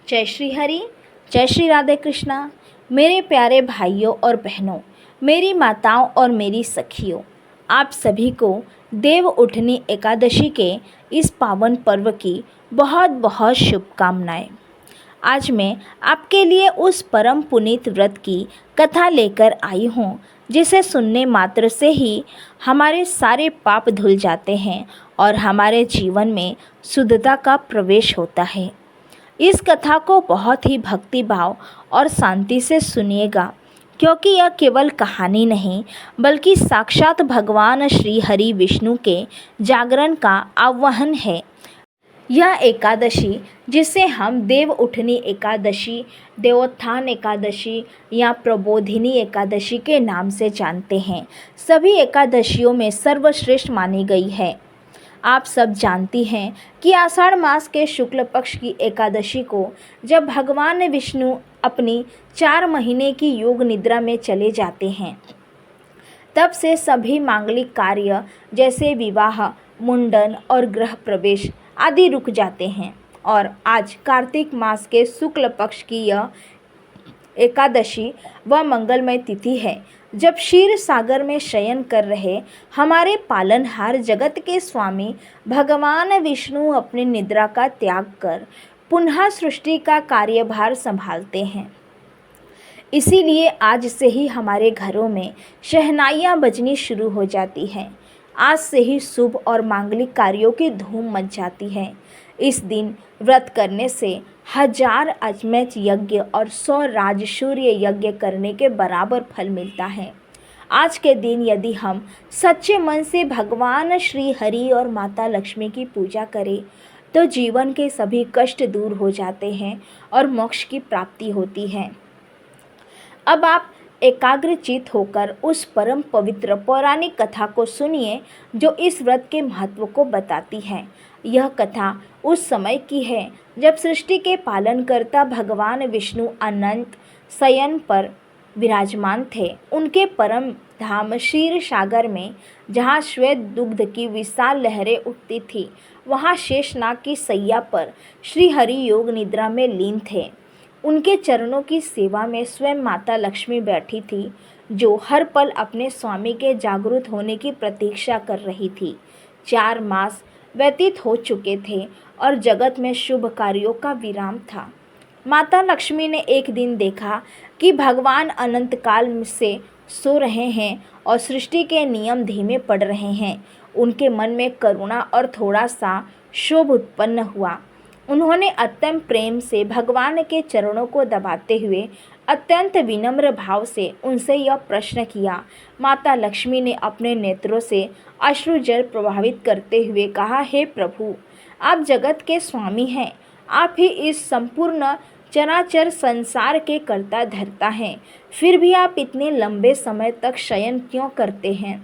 जय श्री हरि, जय श्री राधे कृष्णा। मेरे प्यारे भाइयों और बहनों, मेरी माताओं और मेरी सखियों, आप सभी को देव उठनी एकादशी के इस पावन पर्व की बहुत बहुत शुभकामनाएं। आज मैं आपके लिए उस परम पुनीत व्रत की कथा लेकर आई हूँ जिसे सुनने मात्र से ही हमारे सारे पाप धुल जाते हैं और हमारे जीवन में शुद्धता का प्रवेश होता है। इस कथा को बहुत ही भक्ति भाव और शांति से सुनिएगा, क्योंकि यह केवल कहानी नहीं बल्कि साक्षात भगवान श्री हरि विष्णु के जागरण का आह्वान है। यह एकादशी, जिसे हम देव उठनी एकादशी, देवोत्थान एकादशी या प्रबोधिनी एकादशी के नाम से जानते हैं, सभी एकादशियों में सर्वश्रेष्ठ मानी गई है। आप सब जानती हैं कि आषाढ़ मास के शुक्ल पक्ष की एकादशी को जब भगवान विष्णु अपनी 4 महीने की योग निद्रा में चले जाते हैं, तब से सभी मांगलिक कार्य जैसे विवाह, मुंडन और गृह प्रवेश आदि रुक जाते हैं। और आज कार्तिक मास के शुक्ल पक्ष की यह एकादशी व मंगलमय तिथि है, जब क्षीर सागर में शयन कर रहे हमारे पालनहार जगत के स्वामी भगवान विष्णु अपनी निद्रा का त्याग कर पुनः सृष्टि का कार्यभार संभालते हैं। इसीलिए आज से ही हमारे घरों में शहनाइयाँ बजनी शुरू हो जाती हैं। आज से ही शुभ और मांगलिक कार्यों की धूम मच जाती है। इस दिन व्रत करने से 1000 अश्वमेध यज्ञ और 100 राजसूय यज्ञ करने के बराबर फल मिलता है। आज के दिन यदि हम सच्चे मन से भगवान श्री हरि और माता लक्ष्मी की पूजा करें तो जीवन के सभी कष्ट दूर हो जाते हैं और मोक्ष की प्राप्ति होती है। अब आप एकाग्रचित होकर उस परम पवित्र पौराणिक कथा को सुनिए जो इस व्रत के महत्व को बताती है। यह कथा उस समय की है जब सृष्टि के पालनकर्ता भगवान विष्णु अनंत शयन पर विराजमान थे। उनके परम धाम क्षीर सागर में जहाँ श्वेत दुग्ध की विशाल लहरें उठती थी, वहाँ शेषनाग की सैया पर श्री हरि योग निद्रा में लीन थे। उनके चरणों की सेवा में स्वयं माता लक्ष्मी बैठी थी, जो हर पल अपने स्वामी के जागृत होने की प्रतीक्षा कर रही थी। 4 मास व्यतीत हो चुके थे और जगत में शुभ कार्यों का विराम था। माता लक्ष्मी ने एक दिन देखा कि भगवान अनंत काल से सो रहे हैं और सृष्टि के नियम धीमे पड़ रहे हैं। उनके मन में करुणा और थोड़ा सा क्षोभ उत्पन्न हुआ। उन्होंने अत्यंत प्रेम से भगवान के चरणों को दबाते हुए अत्यंत विनम्र भाव से उनसे यह प्रश्न किया। माता लक्ष्मी ने अपने नेत्रों से अश्रुजल प्रभावित करते हुए कहा, हे प्रभु, आप जगत के स्वामी हैं। आप ही इस संपूर्ण चराचर संसार के कर्ता धर्ता हैं। फिर भी आप इतने लंबे समय तक शयन क्यों करते हैं?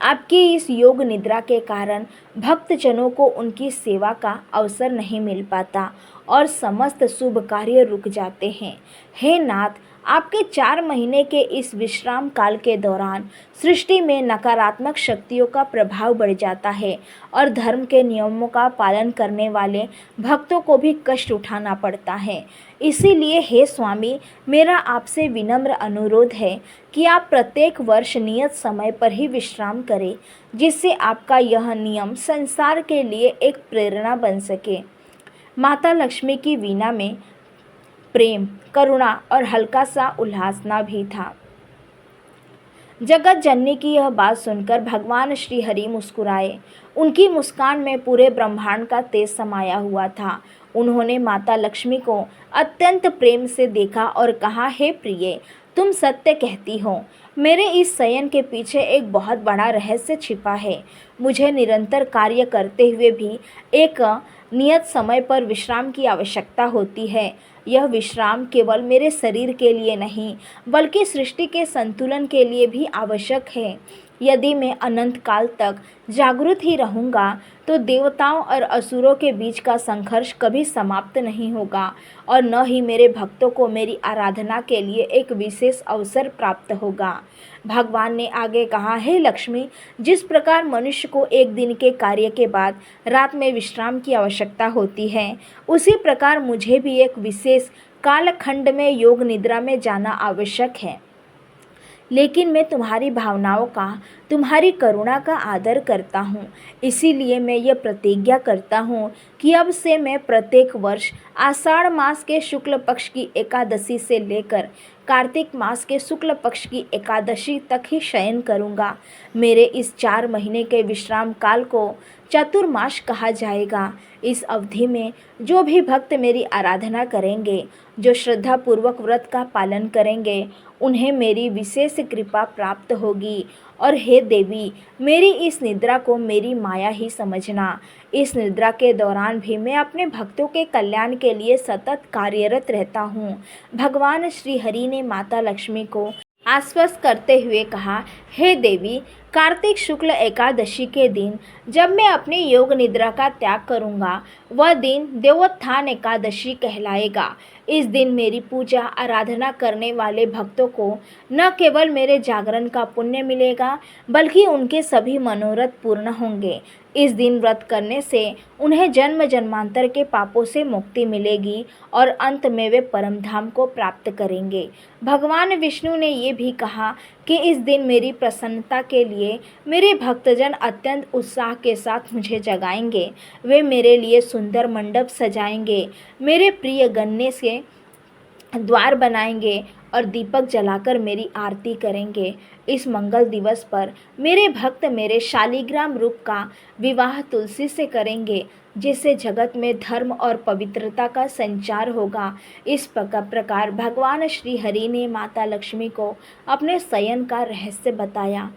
आपकी इस योग निद्रा के कारण भक्तजनों को उनकी सेवा का अवसर नहीं मिल पाता और समस्त शुभ कार्य रुक जाते हैं। हे नाथ, आपके 4 महीने के इस विश्राम काल के दौरान सृष्टि में नकारात्मक शक्तियों का प्रभाव बढ़ जाता है और धर्म के नियमों का पालन करने वाले भक्तों को भी कष्ट उठाना पड़ता है। इसीलिए हे स्वामी, मेरा आपसे विनम्र अनुरोध है कि आप प्रत्येक वर्ष नियत समय पर ही विश्राम करें, जिससे आपका यह नियम संसार के लिए एक प्रेरणा बन सके। माता लक्ष्मी की वीणा में प्रेम, करुणा और हल्का सा उल्लासना भी था। जगत जननी की यह बात सुनकर भगवान श्री हरि मुस्कुराए। उनकी मुस्कान में पूरे ब्रह्मांड का तेज समाया हुआ था। उन्होंने माता लक्ष्मी को अत्यंत प्रेम से देखा और कहा, हे प्रिय, तुम सत्य कहती हो। मेरे इस शयन के पीछे एक बहुत बड़ा रहस्य छिपा है। मुझे निरंतर कार्य करते हुए भी एक नियत समय पर विश्राम की आवश्यकता होती है। यह विश्राम केवल मेरे शरीर के लिए नहीं बल्कि सृष्टि के संतुलन के लिए भी आवश्यक है। यदि मैं अनंत काल तक जागृत ही रहूँगा तो देवताओं और असुरों के बीच का संघर्ष कभी समाप्त नहीं होगा और न ही मेरे भक्तों को मेरी आराधना के लिए एक विशेष अवसर प्राप्त होगा। भगवान ने आगे कहा, हे लक्ष्मी, जिस प्रकार मनुष्य को एक दिन के कार्य के बाद रात में विश्राम की आवश्यकता होती है, उसी प्रकार मुझे भी एक विशेष कालखंड में योग निद्रा में जाना आवश्यक है। लेकिन मैं तुम्हारी भावनाओं का, तुम्हारी करुणा का आदर करता हूँ, इसीलिए मैं ये प्रतिज्ञा करता हूँ कि अब से मैं प्रत्येक वर्ष आषाढ़ मास के शुक्ल पक्ष की एकादशी से लेकर कार्तिक मास के शुक्ल पक्ष की एकादशी तक ही शयन करूँगा। मेरे इस 4 महीने के विश्राम काल को चतुर्मास कहा जाएगा। इस अवधि में जो भी भक्त मेरी आराधना करेंगे, जो श्रद्धापूर्वक व्रत का पालन करेंगे, उन्हें मेरी विशेष कृपा प्राप्त होगी। और हे देवी, मेरी इस निद्रा को मेरी माया ही समझना। इस निद्रा के दौरान भी मैं अपने भक्तों के कल्याण के लिए सतत कार्यरत रहता हूँ। भगवान श्री हरि ने माता लक्ष्मी को आश्वस्त करते हुए कहा, हे देवी, कार्तिक शुक्ल एकादशी के दिन जब मैं अपनी योग निद्रा का त्याग करूँगा, वह दिन देवोत्थान एकादशी कहलाएगा। इस दिन मेरी पूजा आराधना करने वाले भक्तों को न केवल मेरे जागरण का पुण्य मिलेगा, बल्कि उनके सभी मनोरथ पूर्ण होंगे। इस दिन व्रत करने से उन्हें जन्म जन्मांतर के पापों से मुक्ति मिलेगी और अंत में वे परम धाम को प्राप्त करेंगे। भगवान विष्णु ने ये भी कहा कि इस दिन मेरी प्रसन्नता के लिए मेरे भक्तजन अत्यंत उत्साह के साथ मुझे जगाएंगे। वे मेरे लिए सुंदर मंडप सजाएंगे, मेरे प्रिय गन्ने से द्वार बनाएंगे और दीपक जलाकर मेरी आरती करेंगे। इस मंगल दिवस पर मेरे भक्त मेरे शालिग्राम रूप का विवाह तुलसी से करेंगे, जिससे जगत में धर्म और पवित्रता का संचार होगा। इस प्रकार भगवान श्री हरि ने माता लक्ष्मी को अपने शयन का रहस्य बताया।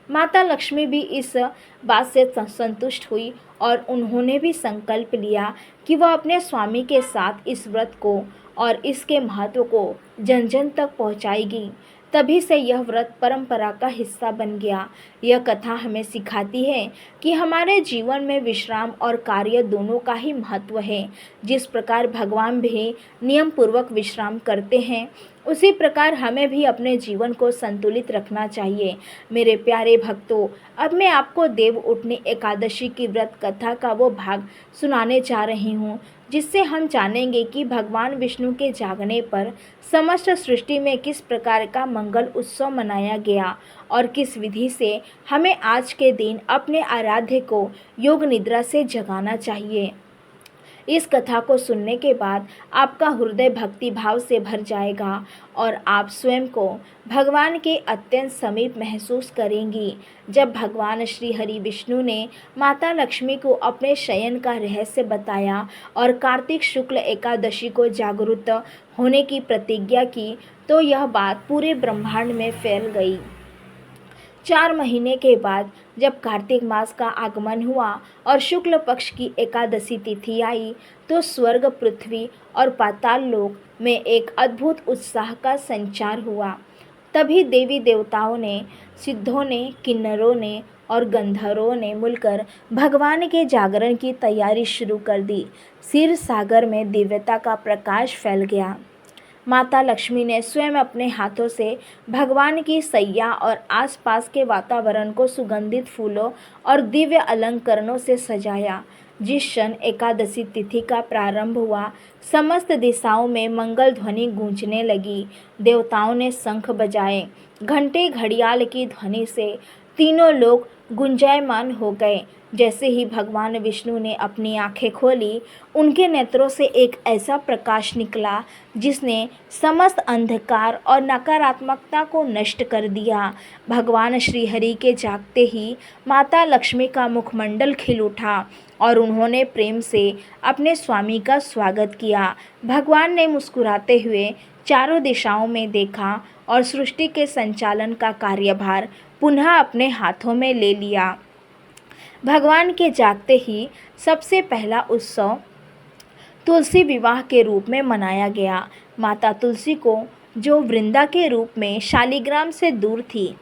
माता लक्ष्मी भी इस बात से संतुष्ट हुई और उन्होंने भी संकल्प लिया कि वह अपने स्वामी के साथ इस व्रत को और इसके महत्व को जन जन तक पहुंचाएगी। तभी से यह व्रत परंपरा का हिस्सा बन गया। यह कथा हमें सिखाती है कि हमारे जीवन में विश्राम और कार्य दोनों का ही महत्व है। जिस प्रकार भगवान भी नियम पूर्वक विश्राम करते हैं, उसी प्रकार हमें भी अपने जीवन को संतुलित रखना चाहिए। मेरे प्यारे भक्तों, अब मैं आपको देव उठनी एकादशी की व्रत कथा का वो भाग सुनाने जा रही हूँ, जिससे हम जानेंगे कि भगवान विष्णु के जागने पर समस्त सृष्टि में किस प्रकार का मंगल उत्सव मनाया गया और किस विधि से हमें आज के दिन अपने आराध्य को योग निद्रा से जगाना चाहिए। इस कथा को सुनने के बाद आपका हृदय भक्ति भाव से भर जाएगा और आप स्वयं को भगवान के अत्यंत समीप महसूस करेंगी। जब भगवान श्री हरि विष्णु ने माता लक्ष्मी को अपने शयन का रहस्य बताया और कार्तिक शुक्ल एकादशी को जागरूक होने की प्रतिज्ञा की, तो यह बात पूरे ब्रह्मांड में फैल गई। 4 महीने के बाद जब कार्तिक मास का आगमन हुआ और शुक्ल पक्ष की एकादशी तिथि आई, तो स्वर्ग, पृथ्वी और पाताल लोक में एक अद्भुत उत्साह का संचार हुआ। तभी देवी देवताओं ने, सिद्धों ने, किन्नरों ने और गंधर्वों ने मिलकर भगवान के जागरण की तैयारी शुरू कर दी। क्षीर सागर में दिव्यता का प्रकाश फैल गया। माता लक्ष्मी ने स्वयं अपने हाथों से भगवान की सैया और आसपास के वातावरण को सुगंधित फूलों और दिव्य अलंकरणों से सजाया। जिस क्षण एकादशी तिथि का प्रारंभ हुआ, समस्त दिशाओं में मंगल ध्वनि गूंजने लगी। देवताओं ने शंख बजाए, घंटे घड़ियाल की ध्वनि से तीनों लोग गुंजायमान हो गए। जैसे ही भगवान विष्णु ने अपनी आंखें खोली, उनके नेत्रों से एक ऐसा प्रकाश निकला जिसने समस्त अंधकार और नकारात्मकता को नष्ट कर दिया। भगवान श्री हरि के जागते ही माता लक्ष्मी का मुखमंडल खिल उठा और उन्होंने प्रेम से अपने स्वामी का स्वागत किया। भगवान ने मुस्कुराते हुए चारों दिशाओं में देखा और सृष्टि के संचालन का कार्यभार पुनः अपने हाथों में ले लिया। भगवान के जागते ही सबसे पहला उत्सव तुलसी विवाह के रूप में मनाया गया। माता तुलसी को, जो वृंदा के रूप में शालिग्राम से दूर थी,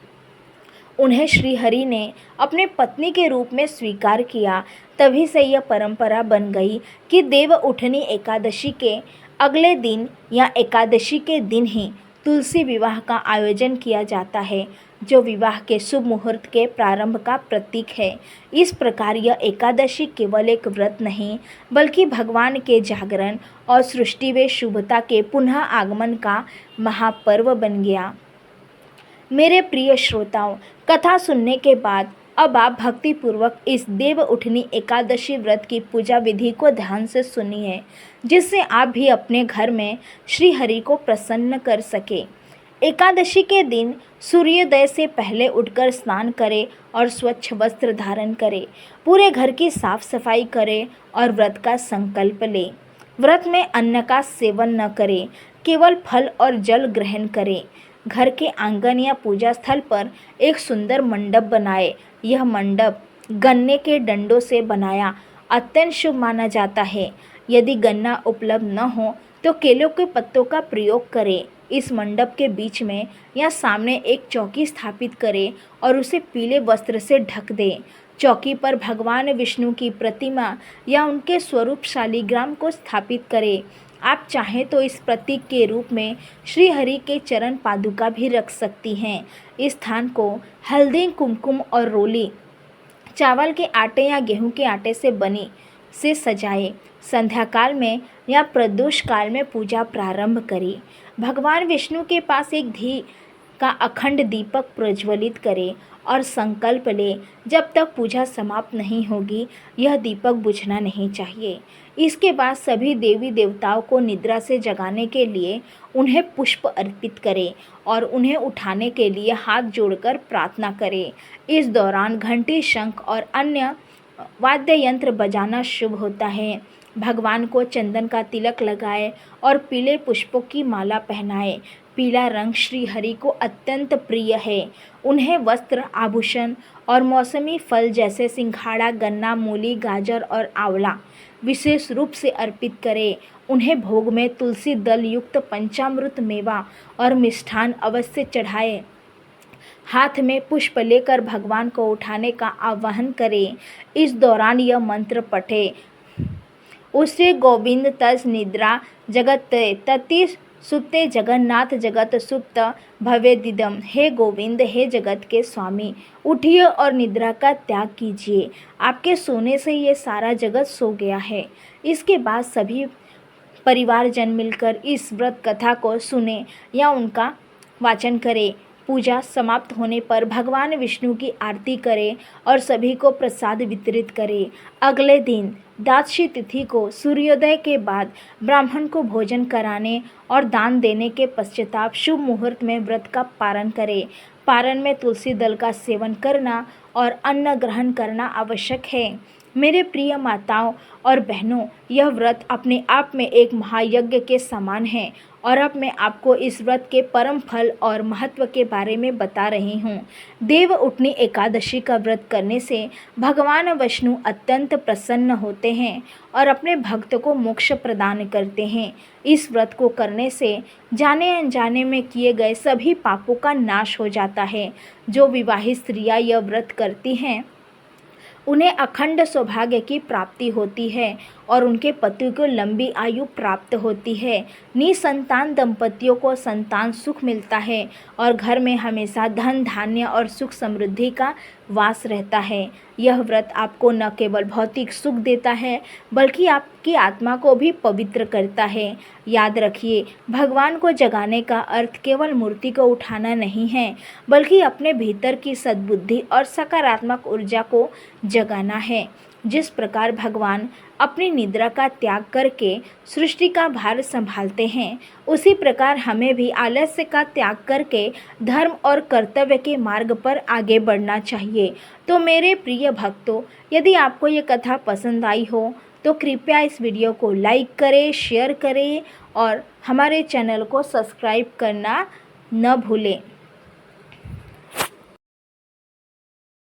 उन्हें श्रीहरि ने अपने पत्नी के रूप में स्वीकार किया। तभी से यह परंपरा बन गई कि देव उठनी एकादशी के अगले दिन या एकादशी के दिन ही तुलसी विवाह का आयोजन किया जाता है, जो विवाह के शुभ मुहूर्त के प्रारंभ का प्रतीक है। इस प्रकार यह एकादशी केवल एक व्रत नहीं, बल्कि भगवान के जागरण और सृष्टि में शुभता के पुनः आगमन का महापर्व बन गया। मेरे प्रिय श्रोताओं, कथा सुनने के बाद अब आप भक्तिपूर्वक इस देव उठनी एकादशी व्रत की पूजा विधि को ध्यान से सुनिए, जिससे आप भी अपने घर में श्री हरि को प्रसन्न कर सके। एकादशी के दिन सूर्योदय से पहले उठकर स्नान करें और स्वच्छ वस्त्र धारण करें। पूरे घर की साफ सफाई करें और व्रत का संकल्प लें। व्रत में अन्न का सेवन न करें, केवल फल और जल ग्रहण करें। घर के आंगन या पूजा स्थल पर एक सुंदर मंडप बनाएं। यह मंडप गन्ने के डंडों से बनाया अत्यंत शुभ माना जाता है। यदि गन्ना उपलब्ध न हो तो केलों के पत्तों का प्रयोग करें। इस मंडप के बीच में या सामने एक चौकी स्थापित करें और उसे पीले वस्त्र से ढक दें। चौकी पर भगवान विष्णु की प्रतिमा या उनके स्वरूप शालिग्राम को स्थापित करें। आप चाहें तो इस प्रतीक के रूप में श्री हरि के चरण पादुका भी रख सकती हैं। इस स्थान को हल्दी, कुमकुम और रोली चावल के आटे या गेहूं के आटे से बनी से सजाएं। संध्या काल में या प्रदोष काल में पूजा प्रारंभ करें। भगवान विष्णु के पास एक घी का अखंड दीपक प्रज्वलित करें और संकल्प लें, जब तक पूजा समाप्त नहीं होगी यह दीपक बुझना नहीं चाहिए। इसके बाद सभी देवी देवताओं को निद्रा से जगाने के लिए उन्हें पुष्प अर्पित करें और उन्हें उठाने के लिए हाथ जोड़कर प्रार्थना करें। इस दौरान घंटी, शंख और अन्य वाद्य यंत्र बजाना शुभ होता है। भगवान को चंदन का तिलक लगाएं और पीले पुष्पों की माला पहनाएं। पीला रंग श्री हरि को अत्यंत प्रिय है। उन्हें वस्त्र, आभूषण और मौसमी फल जैसे सिंघाड़ा, गन्ना, मूली, गाजर और आंवला विशेष रूप से अर्पित करें। उन्हें भोग में तुलसी दल युक्त पंचामृत, मेवा और मिष्ठान अवश्य चढ़ाएं। हाथ में पुष्प लेकर भगवान को उठाने का आह्वान करें। इस दौरान यह मंत्र पढ़ें, उसे गोविंद तज निद्रा जगत तति सुप्ते जगन्नाथ जगत सुप्त भवेदिदम। हे गोविंद, हे जगत के स्वामी, उठिए और निद्रा का त्याग कीजिए। आपके सोने से ये सारा जगत सो गया है। इसके बाद सभी परिवारजन मिलकर इस व्रत कथा को सुने या उनका वाचन करें। पूजा समाप्त होने पर भगवान विष्णु की आरती करें और सभी को प्रसाद वितरित करें। अगले दिन द्वादशी तिथि को सूर्योदय के बाद ब्राह्मण को भोजन कराने और दान देने के पश्चाताप शुभ मुहूर्त में व्रत का पारण करें। पारण में तुलसी दल का सेवन करना और अन्न ग्रहण करना आवश्यक है। मेरे प्रिय माताओं और बहनों, यह व्रत अपने आप में एक महायज्ञ के समान है और अब मैं आपको इस व्रत के परम फल और महत्व के बारे में बता रही हूँ। देव उठनी एकादशी का व्रत करने से भगवान विष्णु अत्यंत प्रसन्न होते हैं और अपने भक्त को मोक्ष प्रदान करते हैं। इस व्रत को करने से जाने अनजाने में किए गए सभी पापों का नाश हो जाता है। जो विवाहित स्त्रियाँ यह व्रत करती हैं उन्हें अखंड सौभाग्य की प्राप्ति होती है और उनके पति को लंबी आयु प्राप्त होती है। निसंतान दंपतियों को संतान सुख मिलता है और घर में हमेशा धन, धान्य और सुख समृद्धि का वास रहता है। यह व्रत आपको न केवल भौतिक सुख देता है बल्कि आपकी आत्मा को भी पवित्र करता है। याद रखिए, भगवान को जगाने का अर्थ केवल मूर्ति को उठाना नहीं है, बल्कि अपने भीतर की सद्बुद्धि और सकारात्मक ऊर्जा को जगाना है। जिस प्रकार भगवान अपनी निद्रा का त्याग करके सृष्टि का भार संभालते हैं, उसी प्रकार हमें भी आलस्य का त्याग करके धर्म और कर्तव्य के मार्ग पर आगे बढ़ना चाहिए। तो मेरे प्रिय भक्तों, यदि आपको ये कथा पसंद आई हो तो कृपया इस वीडियो को लाइक करें, शेयर करें और हमारे चैनल को सब्सक्राइब करना न भूलें।